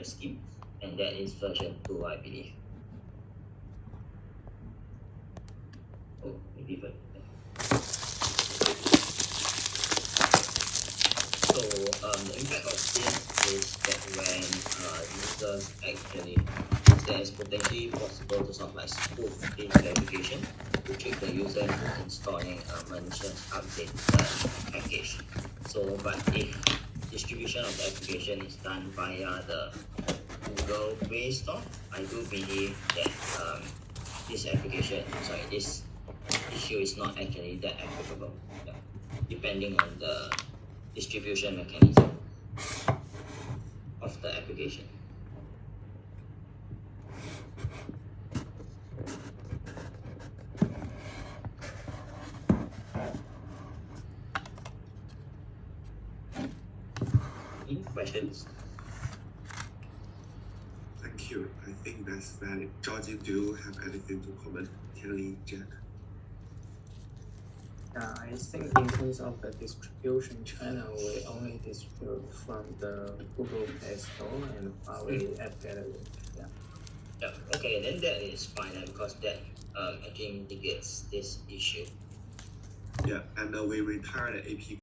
scheme, and that is version 2, I believe. Oh, maybe version. So the impact of this is that when users actually, there is potentially possible to sort of like spoof this application to trick the user into installing a malicious update package. So, but if distribution of the application is done via the Google Play Store, I do believe that this issue is not actually that applicable, depending on the distribution mechanism of the application. Any questions? Thank you. I think that's valid. Georgie, do you have anything to comment? Kelly, Jack? I think in terms of the distribution channel, we only distribute from the Google Play Store and Huawei App Gallery. Yeah, okay, then that is fine because that actually mitigates this issue. Yeah, and we retire the APK